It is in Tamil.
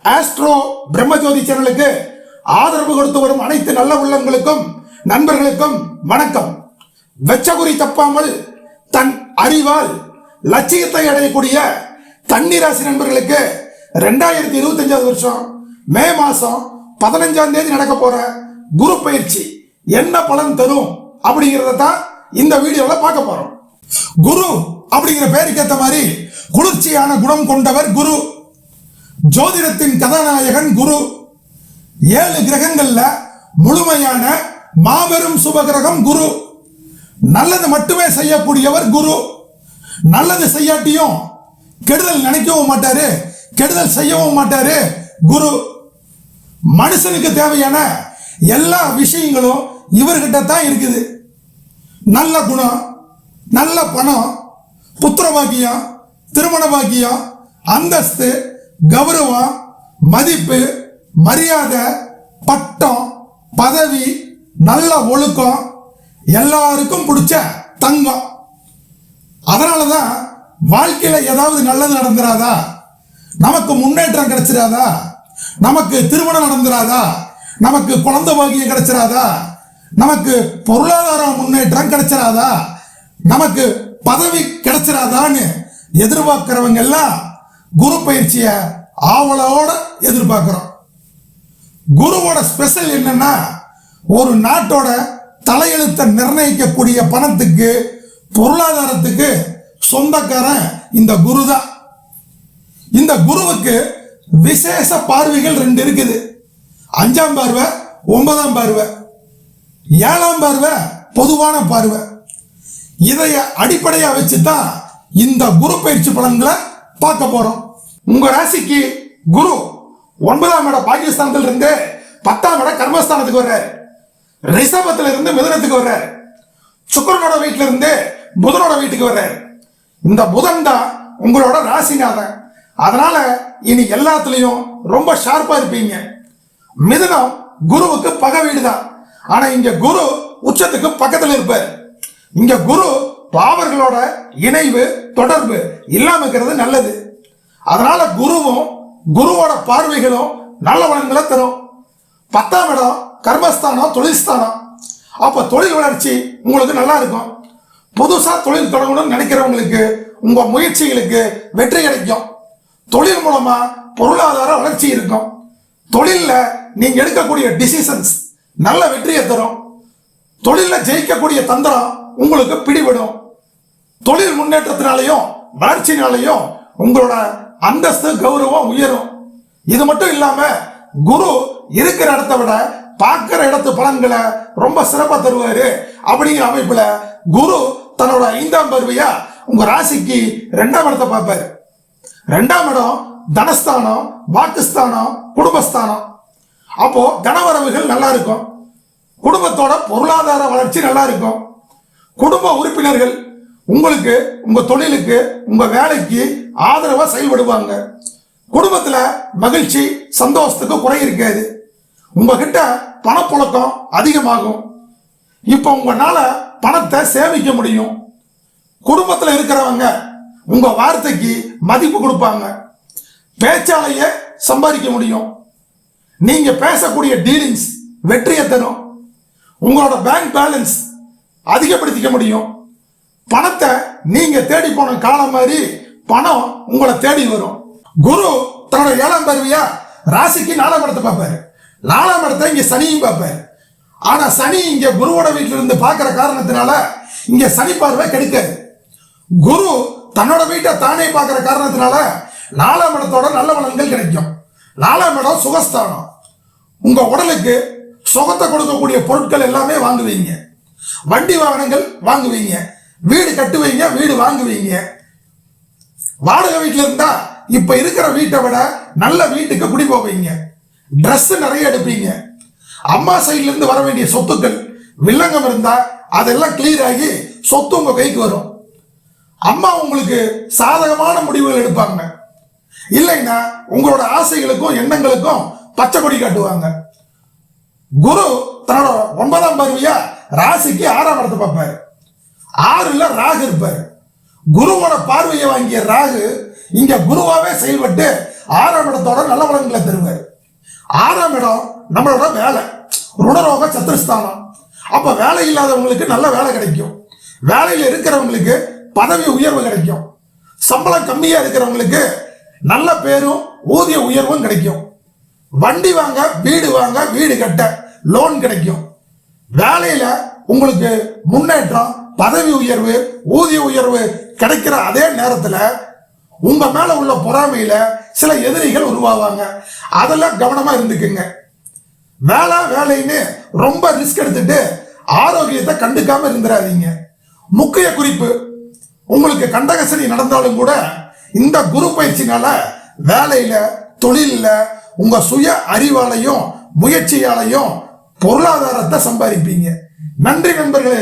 ஆஸ்ட்ரோ பிரம்மஜோதி சேனலுக்கு ஆதரவு கொடுத்து வரும் அனைத்து நல்ல உள்ளங்களுக்கும் நண்பர்களுக்கும் வணக்கம். வெச்சகுறி தப்பாமல் தன் அறிவால் லட்சியத்தை அடையக்கூடிய கன்னிராசி நண்பர்களுக்கு 2025 வருஷம் மே மாசம் 15ஆம் தேதி நடக்க போற குரு பயிற்சி என்ன பலன் தரும் அப்படிங்கறத தான் இந்த வீடியோல பார்க்க போறோம். குரு அப்படிங்கிற பேருக்கு ஏற்ற மாதிரி குளிர்ச்சியான குணம் கொண்டவர் குரு. ஜோதிடத்தின் கதாநாயகன் குரு. 7 கிரகங்கள்ல முழுமையான மாபெரும் சுபகிரகம் குரு. நல்லது மட்டுமே செய்யக்கூடியவர் குரு. நல்லது செய்யாட்டியும் கெடுதல் நினைக்கவும் மாட்டாரு, கெடுதல் செய்யவும் மாட்டாரு குரு. மனுஷனுக்கு தேவையான எல்லா விஷயங்களும் இவர்கிட்ட தான் இருக்குது. நல்ல குணம், நல்ல பணம், புத்திர பாக்கியம், திருமண பாக்கியம், அந்தஸ்து, கௌரவம், மதிப்பு, மரியாதை, பட்டம், பதவி, நல்ல ஒழுக்கம், எல்லாருக்கும் பிடிச்ச தங்கம். அதனாலதான் வாழ்க்கையில ஏதாவது நல்லது நடந்துராதா, நமக்கு முன்னேற்றம் கிடைச்சிடாதா, நமக்கு திருமணம் நடந்துராதா, நமக்கு குழந்தை பாக்கியம் கிடைச்சிடாதா, நமக்கு பொருளாதார முன்னேற்றம் கிடைச்சிடாதா, நமக்கு பதவி கிடைச்சிடாதான்னு எதிர்பார்க்கிறவங்க எல்லாம் குரு பயிற்சியை ஆவலோட எதிர்பார்க்கிறோம். குருவோட ஸ்பெஷல் என்னன்னா, ஒரு நாட்டோட தலையெழுத்தை நிர்ணயிக்கக்கூடிய பணத்துக்கு, பொருளாதாரத்துக்கு சொந்தக்காரன் இந்த குரு தான். இந்த குருவுக்கு விசேஷ பார்வைகள் 2 இருக்குது. 5ஆம் பார்வை, 9ஆம் பார்வை, 7ஆம் பார்வை பொதுவான பார்வை. இதை அடிப்படையா வச்சுதான் இந்த குரு பயிற்சி பலன்களை பார்க்க போறோம். உங்க ராசிக்கு குரு 9ஆம் இடம் பாகிஸ்தானத்தில் இருந்து 10ஆம் இடம் கர்மஸ்தானத்துக்கு வர்றாரு. ரிஷபத்துல இருந்து மிதுனத்துக்கு வர்றாரு. சுக்கிரனோட வீட்டுல இருந்து புதனோட வீட்டுக்கு வர்றாரு. இந்த புதன் தான் உங்களோட ராசிநாதன். அதனால இனி எல்லாத்துலயும் ரொம்ப ஷார்ப்பா இருப்பீங்க. மிதுனம் குருவுக்கு பகை வீடு தான். ஆனா இங்க குரு உச்சத்துக்கு பக்கத்துல இருப்பார். இங்க குரு பாவர்களோட இணைவு, தொடர்பு இல்லாம இருக்கிறது நல்லது. அதனால குருவும் குருவோட பார்வைகளும் நல்ல பலன்களை தரும். 10ஆம் இடம் கர்மஸ்தானம், தொழில் ஸ்தானம். அப்ப தொழில் வளர்ச்சி உங்களுக்கு நல்லா இருக்கும். புதுசா தொழில் தொடங்கணும்னு நினைக்கிறவங்களுக்கு உங்க முயற்சிகளுக்கு வெற்றி கிடைக்கும். தொழில் மூலமா பொருளாதார வளர்ச்சி இருக்கும். தொழில்ல நீங்க எடுக்கக்கூடிய டிசிஷன்ஸ் நல்ல வெற்றியை தரும். தொழில ஜெயிக்கக்கூடிய தந்திரம் உங்களுக்கு பிடிபடும். தொழில் முன்னேற்றத்தினாலையும் வளர்ச்சினாலையும் உங்களோட அந்தஸ்து, கௌரவம் உயரும். இது மட்டும் இல்லாம குரு இருக்கிற இடத்தை விட பார்க்கிற இடத்து பலன்களை ரொம்ப சிறப்பா தருவாரு. அப்படிங்கிற அமைப்புல குரு தன்னோட 5ஆம் பார்வையா உங்க ராசிக்கு 2ஆம் இடத்தை பார்ப்பாரு. 2ஆம் இடம் தனஸ்தானம், வாக்குஸ்தானம், குடும்பஸ்தானம். அப்போ தனவரவுகள் நல்லா இருக்கும். குடும்பத்தோட பொருளாதார வளர்ச்சி நல்லா இருக்கும். குடும்ப உறுப்பினர்கள் உங்களுக்கு, உங்க தொழிலுக்கு, உங்க வேலைக்கு ஆதரவா செயல்படுவாங்க. குடும்பத்துல மகிழ்ச்சி, சந்தோஷத்துக்கு குறை இருக்காது. உங்ககிட்ட பணப்புழக்கம் அதிகமாகும். இப்ப உங்களால பணத்தை சேமிக்க முடியும். குடும்பத்துல இருக்கிறவங்க உங்க வார்த்தைக்கு மதிப்பு கொடுப்பாங்க. பேச்சாலேயே சம்பாதிக்க முடியும். நீங்க பேசக்கூடிய டீலிங்ஸ் வெற்றியை தரும். உங்களோட பேங்க் பேலன்ஸ் அதிகப்படுத்திக்க முடியும். பணத்தை நீங்க தேடி போன காலம் மாதிரி பணம் உங்களை தேடி வரும். குரு தன்னோட 7ஆம் பார்வையா ராசிக்கு 4ஆம் இடத்தை பார்ப்பாரு. 4ஆம் இடத்தை இங்க சனியும் பார்ப்பாரு. ஆனா சனி இங்க குருவோட வீட்டில இருந்து பார்க்கிற காரணத்தினால இங்க சனி பார்வை கிடைக்காது. குரு தன்னோட வீட்டை தானே பார்க்கிற காரணத்தினால 4ஆம் இடத்தோட நல்ல பலன்கள் கிடைக்கும். 4ஆம் இடம் சுகஸ்தானம். உங்க உடலுக்கு சுகத்தை கொடுக்கக்கூடிய பொருட்கள் எல்லாமே வாங்குவீங்க. வண்டி வாகனங்கள் வாங்குவீங்க. வீடு கட்டுவீங்க, வீடு வாங்குவீங்க. வாடகை வீட்டுல இருந்தா இப்ப இருக்கிற வீட்டை விட நல்ல வீட்டுக்கு குடி போவீங்க. ட்ரெஸ் நிறைய எடுப்பீங்க. அம்மா சைட்ல இருந்து வர வேண்டிய சொத்துக்கள் வில்லங்கம் இருந்தா அதெல்லாம் கிளியர் ஆகி சொத்து உங்க கைக்கு வரும். அம்மா உங்களுக்கு சாதகமான முடிவுகள் எடுப்பாங்க. இல்லைன்னா உங்களோட ஆசைகளுக்கும் எண்ணங்களுக்கும் பச்சை கொடி காட்டுவாங்க. குரு தன்னோட 9ஆம் பார்வையா ராசிக்கு 6ஆம் இடத்தை பார்ப்பாரு. 6ல ராகு இருப்பாரு. குருவோட பார்வையை வாங்கிய ராகு இங்க குருவாவே செயல்பட்டு 6ஆம் இடத்தோட நல்ல பலன்களை தருவார். இடம் நம்மளோட வேலை, ருணரோக சத்துருஸ்தானம். அப்ப வேலை இல்லாதவங்களுக்கு நல்ல வேலை கிடைக்கும், வேலையில இருக்கிறவங்களுக்கு பதவி உயர்வு கிடைக்கும், சம்பளம் கம்மியா இருக்கிறவங்களுக்கு நல்ல பேரும் ஊதிய உயர்வும் கிடைக்கும், வண்டி வாங்க வீடு கட்ட லோன் கிடைக்கும். வேலையில உங்களுக்கு முன்னேற்றம், பதவி உயர்வு, ஊதிய உயர்வு கிடைக்கிற அதே நேரத்துல உங்க மேல உள்ள பொறாமையில சில எதிரிகள் உருவாவாங்க. அதெல்லாம் கவனமா இருந்துக்குங்க. வேலைன்னு ரொம்ப ரிஸ்க் எடுத்துட்டு ஆரோக்கியத்தை கண்டுக்காம இருந்துடாதீங்க. முக்கிய குறிப்பு, உங்களுக்கு கண்டகசனி நடந்தாலும் கூட இந்த குரு பயிற்சினால வேலையில, தொழில உங்க சுய அறிவாலையும் முயற்சியாலையும் பொருளாதாரத்தை சம்பாதிப்பீங்க. நன்றி நண்பர்களே.